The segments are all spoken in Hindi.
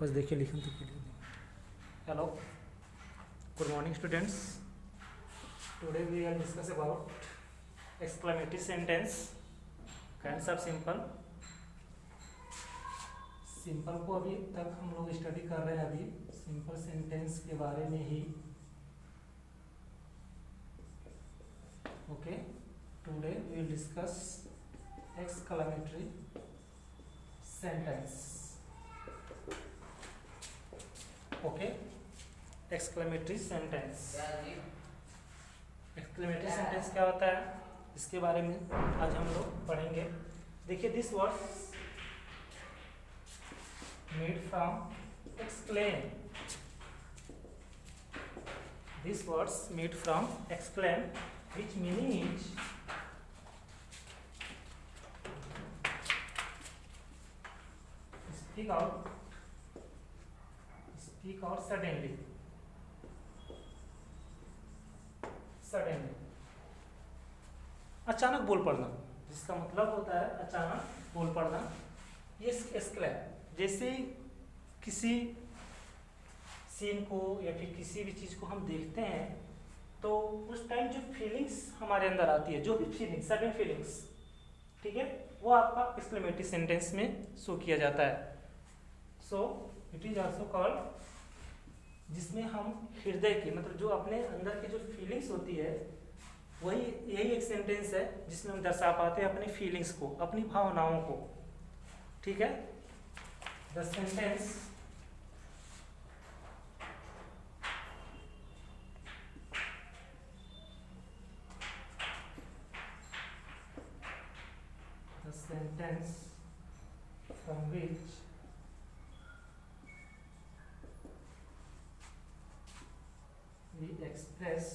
बस देखिए लिखन तो के लिए। Hello, good morning students. Today we will discuss about exclamatory sentence, kinds of simple. Simple को अभी तक हम लोग स्टडी कर रहे हैं, अभी सिंपल सेंटेंस के बारे में ही। Okay, today we will discuss exclamatory sentence. Okay, exclamatory sentence. Exclamatory sentence क्या होता है, इसके बारे में आज हम लोग पढ़ेंगे। देखिए, this words made from exclaim, this words made from exclaim, which meaning is speak out suddenly, suddenly अचानक बोल पड़ना, जिसका मतलब होता है अचानक बोल पड़ना। ये एक्सक्लेम, जैसे किसी सीन को या फिर किसी भी चीज को हम देखते हैं तो उस टाइम जो फीलिंग्स हमारे अंदर आती है, जो भी फीलिंग्स, सडन फीलिंग्स, ठीक है, वो आपका एक्सक्लेमेटरी सेंटेंस में शो किया जाता है। So it is also called, जिसमें हम हृदय की, मतलब जो अपने अंदर की जो फीलिंग्स होती है, वही यही एक सेंटेंस है जिसमें हम दर्शा पाते हैं अपनी फीलिंग्स को, अपनी भावनाओं को। ठीक है, the sentence from which we express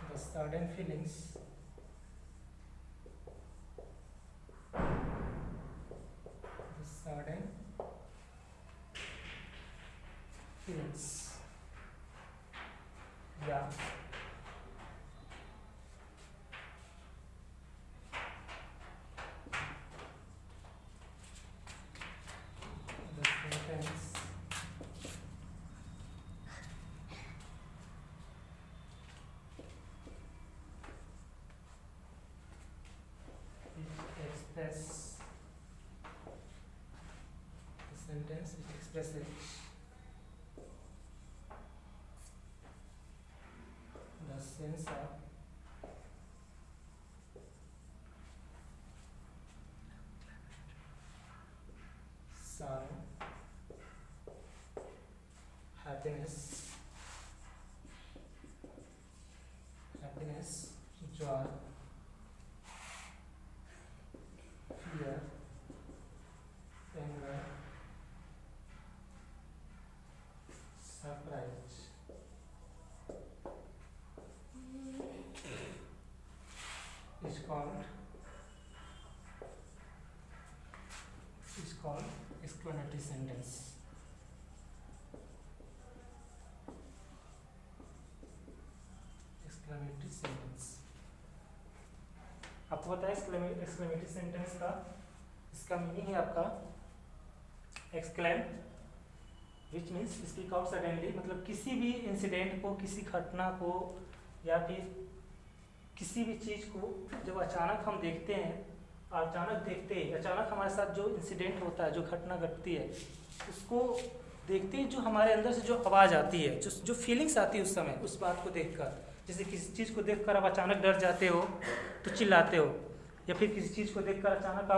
the sudden feelings, या the sentence which express, the sentence which expresses the sense of sorrow, happiness, joy, fear, anger, surprise, is called exclamatory sentence. Exclamatory sentence आपको पता है एक्सक्लेमेटरी सेंटेंस का, इसका मीनिंग है आपका exclaim, which means speak out suddenly, मतलब किसी भी इंसिडेंट को, किसी घटना को या फिर किसी भी चीज को जब अचानक हम देखते हैं, अचानक हमारे साथ जो इंसिडेंट होता है, जो घटना घटती है, उसको देखते ही जो हमारे अंदर से जो आवाज़ आती है, जो फीलिंग्स आती है उस समय, उस बात को देखकर, जैसे किसी चीज़ को देखकर आप अचानक डर जाते हो तो चिल्लाते हो, या फिर किसी चीज़ को देखकर अचानक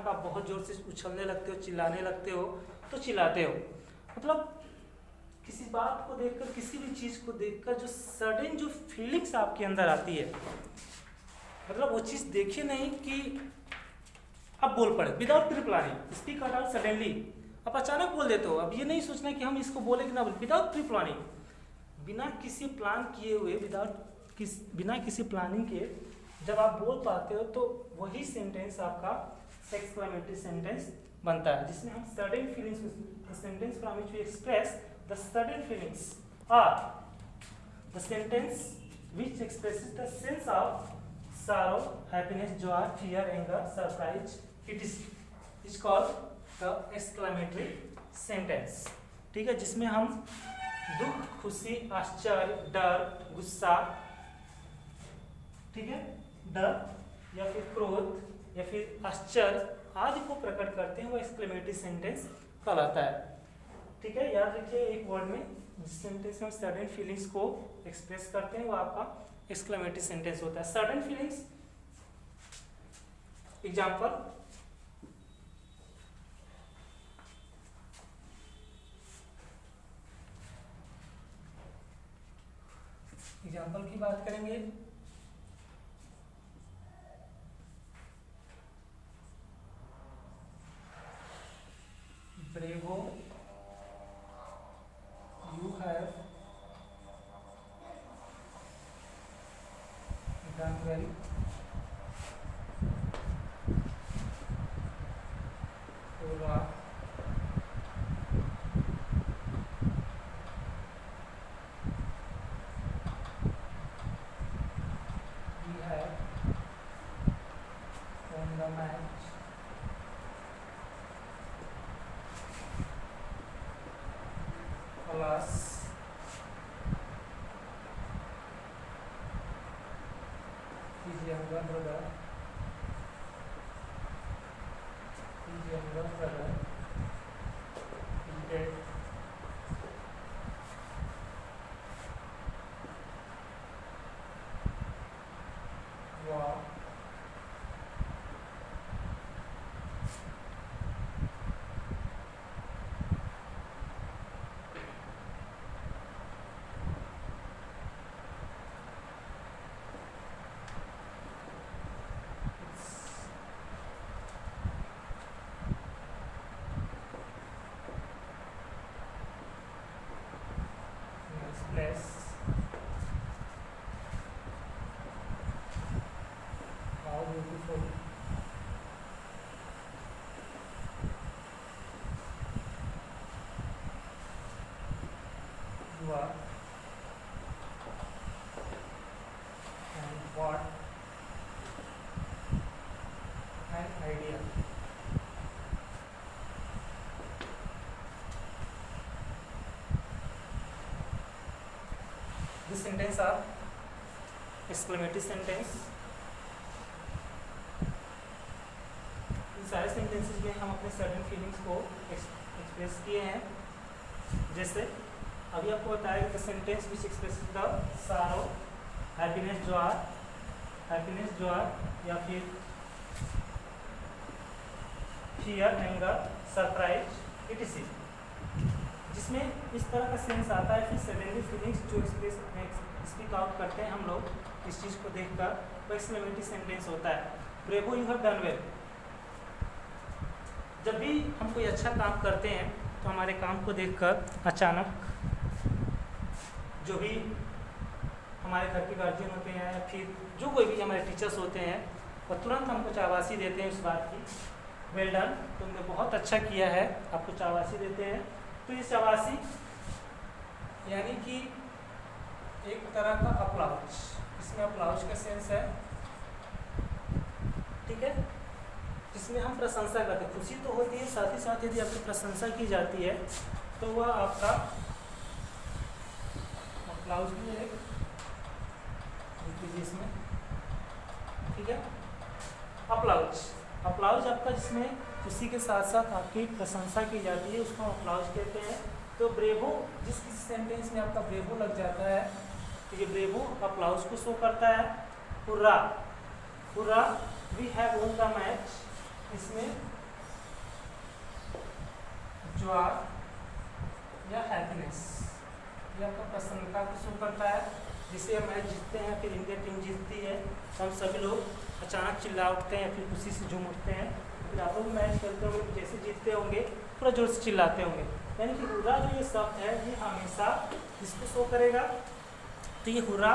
आप बहुत ज़ोर से उछलने लगते हो, चिल्लाने लगते हो तो चिल्लाते हो। मतलब किसी बात को देखकर, किसी भी चीज़ को देखकर जो सडन जो फीलिंग्स आपके अंदर आती है, मतलब वो चीज़ देखिए नहीं कि आप बोल पड़े, without pre planning, speak out suddenly, आप अचानक बोल देते हो। अब ये नहीं सोचना कि हम इसको बोले कि ना बोले, विदाउट प्री प्लानिंग, बिना किसी प्लान किए हुए, बिना किसी प्लानिंग के जब आप बोल पाते हो तो वही सेंटेंस आपका एक्सक्लेमेटरी सेंटेंस बनता है, जिसमें हम sudden feelings, the sentence from which we express the sudden feelings are the sentence which expresses the sense of sorrow, happiness, joy, fear, anger, surprise, it is called the exclamatory sentence. ठीक है, जिसमें हम दुख, खुशी, आश्चर्य, डर, गुस्सा, ठीक है, डर या फिर क्रोध या फिर आश्चर्य आदि को प्रकट करते हैं, वो एक्सक्लेमेटरी सेंटेंस कहलाता है। ठीक है, याद रखिए, एक वर्ड में जिस सेंटेंस में सडन फीलिंग्स को एक्सप्रेस करते हैं वो आपका एक्सक्लेमेटरी सेंटेंस होता है। सडन फीलिंग्स, एग्जाम्पल, की बात करेंगे। Bravo, you have done well. Hurrah. We have won the match. Alas, his younger brother is dead. Wow. Place. How beautiful. You are. And what an idea. This sentence are exclamatory sentence. इन सारे sentences में हम अपने certain feelings को express किए हैं। जैसे अभी आपको बताया कि sentence which expresses the sorrow, happiness, joy या फिर fear, anger, surprise, etc. जिसमें इस तरह का सेंस आता है, फिर सडनली फीलिंग्स जो स्पीक आउट करते हैं हम लोग इस चीज़ को देखकर, वो एक्सक्लेमेटरी सेंटेंस होता है। Bravo, you have done well. जब भी हम कोई अच्छा काम करते हैं तो हमारे काम को देखकर अचानक जो भी हमारे घर के गार्जियन होते हैं या फिर जो कोई भी हमारे टीचर्स होते हैं वो तुरंत हमको शाबाशी देते हैं उस बात की, वेल डन, तुमने बहुत अच्छा किया है, आपको शाबाशी देते हैं। तो ये शाबाशी यानी कि एक तरह का अप्लाउज, इसमें अप्लाउज का सेंस है, ठीक है, जिसमें हम प्रशंसा करते हैं। खुशी तो होती है, साथ ही साथ यदि आपकी प्रशंसा की जाती है तो वह आपका अप्लाउज भी है, इसमें, ठीक है, अप्लाउज आपका जिसमें खुशी के साथ साथ आपकी प्रशंसा की जाती है उसको अप्लाउज कहते हैं। तो ब्रेवो, जिस सेंटेंस में आपका ब्रेवो लग जाता है तो ये ब्रेवो अप्लाउज को शो करता है। Hurrah, we have won the match, इसमें जॉय या हैप्पीनेस ये आपका प्रसन्नता को शो करता है। जिसे हम मैच जीतते हैं, फिर इंडिया टीम जीतती है तो हम सभी लोग अचानक चिल्ला उठते हैं, फिर खुशी से झूम उठते हैं। फिर आप लोग मैच खेलते होंगे, जैसे जीतते होंगे पूरा जोर से चिल्लाते होंगे। यानी कि हुर्रा जो ये शब्द है ये हमेशा किसको शो करेगा, तो ये हुर्रा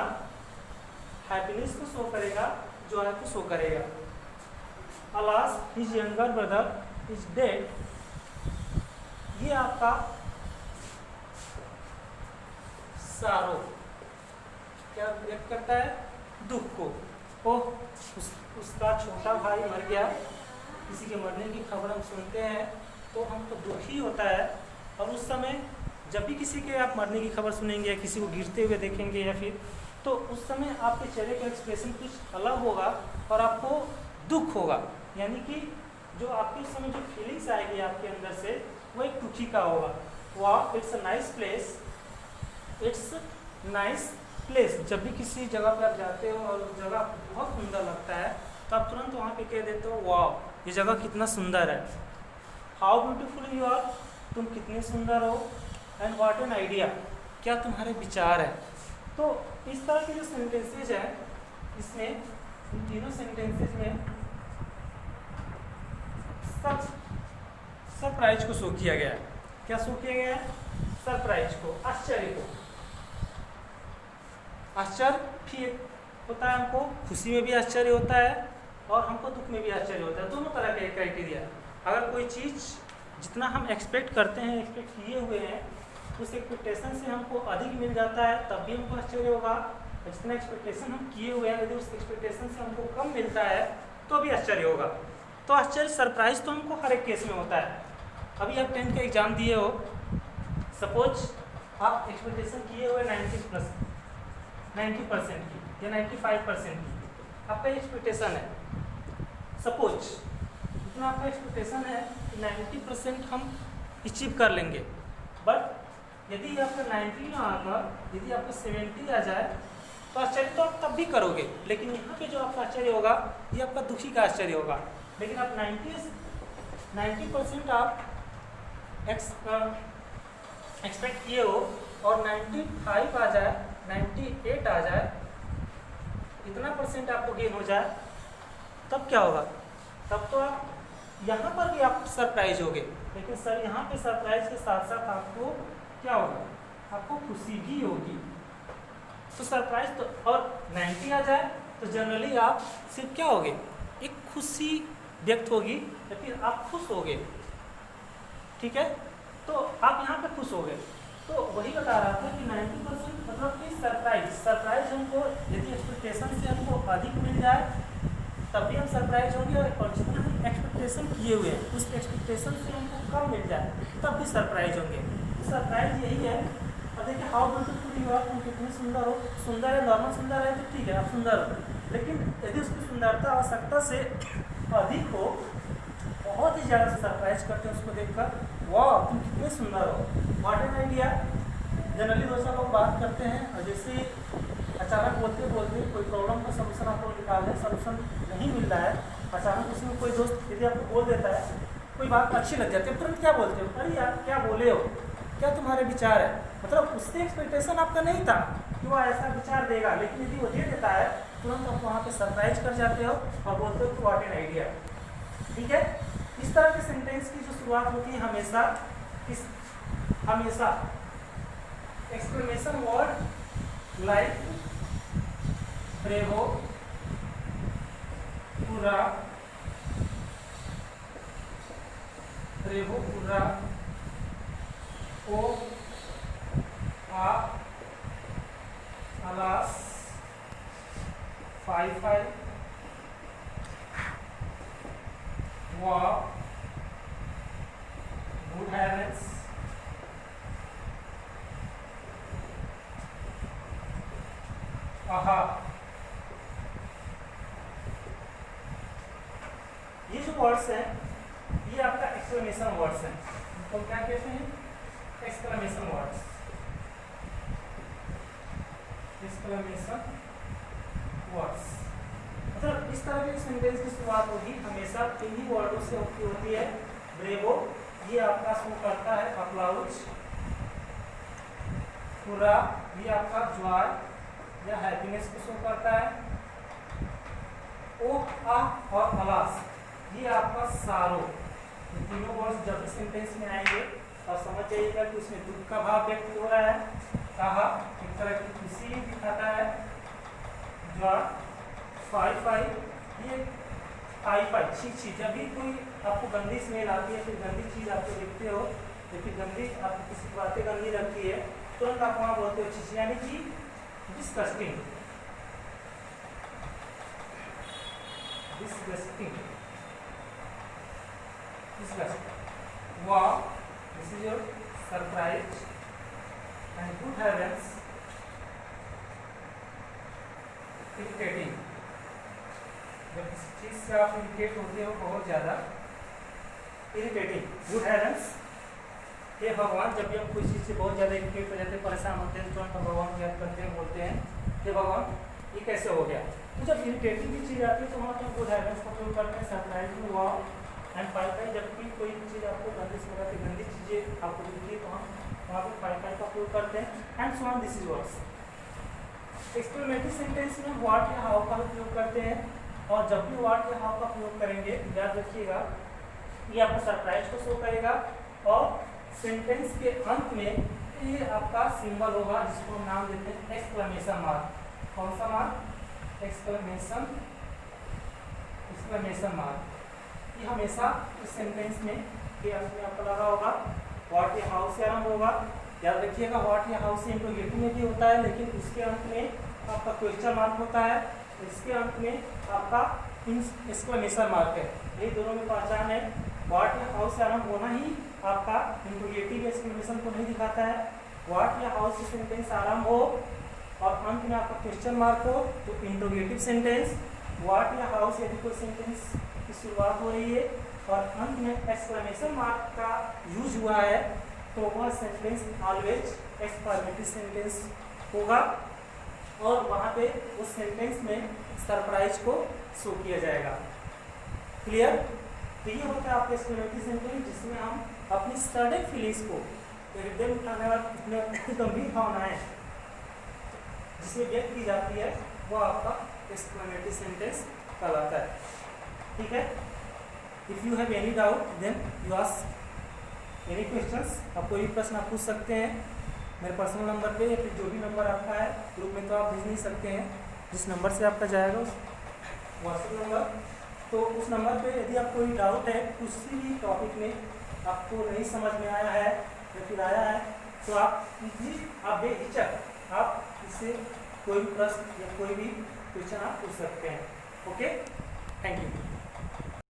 हैप्पीनेस को शो करेगा, जॉय को शो करेगा। Alas, his younger brother is dead, ये आपका सारो क्या व्यक्त करता है, दुख को। ओह उसका छोटा भाई मर गया, किसी के मरने की खबर हम सुनते हैं तो हमको दुखी होता है। और उस समय जब भी किसी के आप मरने की खबर सुनेंगे या किसी को गिरते हुए देखेंगे या फिर, तो उस समय आपके चेहरे का एक्सप्रेशन कुछ अलग होगा और आपको दुख होगा, यानी कि जो आपके उस समय जो फीलिंग्स आएगी आपके अंदर से वो एक दुखी का होगा। वाह it's a nice place, it's nice place. जब भी किसी जगह पे आप जाते हो और जगह बहुत सुंदर लगता है तो आप तुरंत वहाँ पे कह देते हो वाह ये जगह कितना सुंदर है। हाउ ब्यूटीफुल यू आर, तुम कितने सुंदर हो। एंड व्हाट एन आइडिया, क्या तुम्हारे विचार है। तो इस तरह के जो सेंटेंसेज हैं इसमें, इन तीनों सेंटेंसेज में सरप्राइज को शो किया गया है। क्या शो किया गया है? सरप्राइज को, आश्चर्य को। आश्चर्य भी होता है, हमको खुशी में भी आश्चर्य होता है और हमको दुख में भी आश्चर्य होता है, दोनों तरह के क्राइटेरिया। अगर कोई चीज़ जितना हम एक्सपेक्ट करते हैं, एक्सपेक्ट किए हुए हैं, उस एक्सपेक्टेशन से हमको अधिक मिल जाता है तब भी हमको आश्चर्य होगा, और जितना एक्सपेक्टेशन हम किए हुए हैं यदि उस एक्सपेक्टेशन से हमको कम मिलता है तो भी आश्चर्य होगा। तो आश्चर्य, सरप्राइज तो हमको हर एक केस में होता है। अभी आप 10th का एग्ज़ाम दिए हो, सपोज आप एक्सपेक्टेशन किए हुए 90% की या 95% की आपका एक्सपेक्टेशन है। सपोज इतना आपका एक्सपेक्टेशन है कि 90% हम अचीव कर लेंगे, बट यदि आपका 90 ना आकर यदि आपका 70 आ जाए तो आश्चर्य तो आप तब भी करोगे, लेकिन यहाँ पे जो आपका आश्चर्य होगा ये आपका दुखी का आश्चर्य होगा। लेकिन आप 90% आप एक्सपेक्ट किए हो और 95 आ जाए, 98 आ जाए, इतना परसेंट आपको गेन हो जाए, तब क्या होगा? तब तो आप यहाँ पर भी आप सरप्राइज होगे, लेकिन सर यहाँ पे सरप्राइज के साथ साथ आपको क्या होगा? आपको खुशी भी होगी। तो सरप्राइज तो, और 90 आ जाए तो जनरली आप सिर्फ क्या होगे? एक खुशी व्यक्त होगी या फिर आप खुश होगे, ठीक है? तो आप यहाँ पे खुश हो गए। तो वही बता रहा था कि 90% मतलब कि सरप्राइज हमको यदि एक्सपेक्टेशन से हमको अधिक मिल जाए तब भी हम सरप्राइज होंगे, और जितना हम एक्सपेक्टेशन किए हुए हैं उस एक्सपेक्टेशन से हमको कम मिल जाए तब भी सरप्राइज होंगे। तो सरप्राइज यही है। और देखिए हाउ ब्यूटीफुल यू आर, तुम कितनी सुंदर हो। सुंदर है, नॉर्मल सुंदर है तो ठीक है, आप सुंदर हो, लेकिन यदि उसकी सुंदरता आवश्यकता से अधिक हो, बहुत ही ज़्यादा सरप्राइज करते हैं उसको देखकर, वाह तुम कितने सुंदर हो, व्हाट एन आइडिया। जनरली दो चार लोग बात करते हैं और जैसे अचानक बोलते बोलते कोई प्रॉब्लम का सलूशन आप लोग निकालने, सलूशन नहीं मिल रहा है, अचानक उसमें कोई दोस्त यदि आपको बोल देता है, कोई बात अच्छी लग जाती है, तुरंत क्या बोलते हो? अरे यार क्या बोले हो, क्या तुम्हारे विचार है। मतलब उससे एक्सपेक्टेशन आपका नहीं था कि वो ऐसा विचार देगा, लेकिन यदि वो दे देता है तुरंत आप वहाँ पे सरप्राइज कर जाते हो और बोलते हो कि व्हाट एन आइडिया। ठीक है, इस तरह के सेंटेंस की जो शुरुआत होती है हमेशा एक्सक्लेमेशन वर्ड लाइक ब्रेवो, पूरा, ब्रेवो, पूरा, ओ, आ, अलास, फाइव, वाह, गुड हैवेंस, आहा। ये जो वर्ड्स हैं ये आपका एक्सक्लेमेशन वर्ड्स हैं, तो क्या कहते हैं? Exclamation words, exclamation words. मतलब इस तरह के सेंटेंस की शुरुआत होगी हमेशा इन्हीं वर्डों से होती है। ब्रेवो, ये आपका शो करता है अप्लाउज, पूरा, ये आपका जॉय या हैप्पीनेस को शो करता है, ओ, आ और अलास, ये आपका सारो। ये तीनों वर्ड्स जब सेंटेंस में आएंगे और समझ जाइएगा कि उसमें दुख का भाव व्यक्त हो रहा है, कहा एक तरह की खुशी दिखाता है, जॉय, फाइव, ये फाइव छी, जब भी कोई आपको गंदी स्मेल आती है, फिर गंदी चीज़ आपको देखते हो या फिर गंदी आपको किसी बातें गंदी लगती है, तुरंत आप वहाँ बोलते हो छी, यानी कि disgusting. disgusting, disgusting. Wow, this is your surprise. And good heavens, irritating. जब किसी चीज से आप इरिटेट होते हो बहुत ज्यादा, इरिटेटिंग. गुड हेवंस, हे भगवान. जब भी हम कोई चीज से बहुत ज्यादा इरिटेट हो जाते हैं, परेशान होते हैं, तुरंत हम भगवान को याद करते हैं, बोलते हैं हे भगवान ये कैसे हो गया. तो जब इरिटेटिंग की चीज आती है तो वहाँ तो गुड हेवंस का प्रयोग करते हैं, सरप्राइज में वाओ एंड फाइव. जबकि कोई चीज आपको गंदी से लगाती, गंदी चीजें आपको दिखती है तो हम वहाँ पे फाइव का प्रयोग करते हैं. And so on. This is words. Exclamatory sentence में व्हाट या हाउ का उपयोग करते हैं. और जब भी व्हाट या हाउ का प्रयोग करेंगे, याद रखिएगा ये आपका सरप्राइज को शो करेगा. और सेंटेंस के अंत में ये आपका सिंबल होगा जिसको हम नाम देते हैं एक्सक्लेमेशन मार्क. कौन सा मार्क? Exclamation, exclamation mark. ये हमेशा इस सेंटेंस में के अंत में आपको लगा होगा. व्हाट या हाउ से आरंभ होगा. याद रखिएगा व्हाट या हाउ से इंट्रोगेटिव में भी होता है, लेकिन इसके अंत में आपका क्वेश्चन मार्क होता है. इसके अंत में आपका एक्सक्लेमेशन मार्क है. ये दोनों में पहचान है. व्हाट या हाउ से आरंभ होना ही आपका इंट्रोगेटिव एक्सक्लेमेशन को नहीं दिखाता है. व्हाट या हाउ से सेंटेंस आरंभ हो और अंत में आपका क्वेश्चन मार्क हो तो इंट्रोगेटिव सेंटेंस. व्हाट या हाउ से यदि कोई सेंटेंस की शुरुआत हो रही है और अंत में एक्सक्लेमेशन मार्क का यूज हुआ है तो वह सेंटेंस ऑलवेज एक्सक्लेमेटरी सेंटेंस होगा. और वहाँ पे उस सेंटेंस में सरप्राइज को शो किया जाएगा. क्लियर? तो ये होता है आपका एक्सक्लेमेटरी सेंटेंस जिसमें हम अपनी सडन फीलिंग्स को, हृदय में उठाने वाली गंभीर भावनाएं जिसमें व्यक्त की जाती है वो आपका एक्सक्लेमेटरी सेंटेंस कहलाता है. ठीक है. If you have any doubt then you ask any questions. आप कोई भी प्रश्न आप पूछ सकते हैं मेरे पर्सनल नंबर पे, या फिर जो भी नंबर आपका है ग्रुप में तो आप भेज नहीं सकते हैं. जिस नंबर से आपका जाएगा उस व्हाट्सएप नंबर, तो उस नंबर पे यदि आप कोई डाउट है किसी भी टॉपिक में आपको नहीं समझ में आया है या फिर आया है तो आप बेहिचक आप इससे कोई भी प्रश्न या कोई भी क्वेश्चन आप पूछ सकते हैं. Okay, thank you.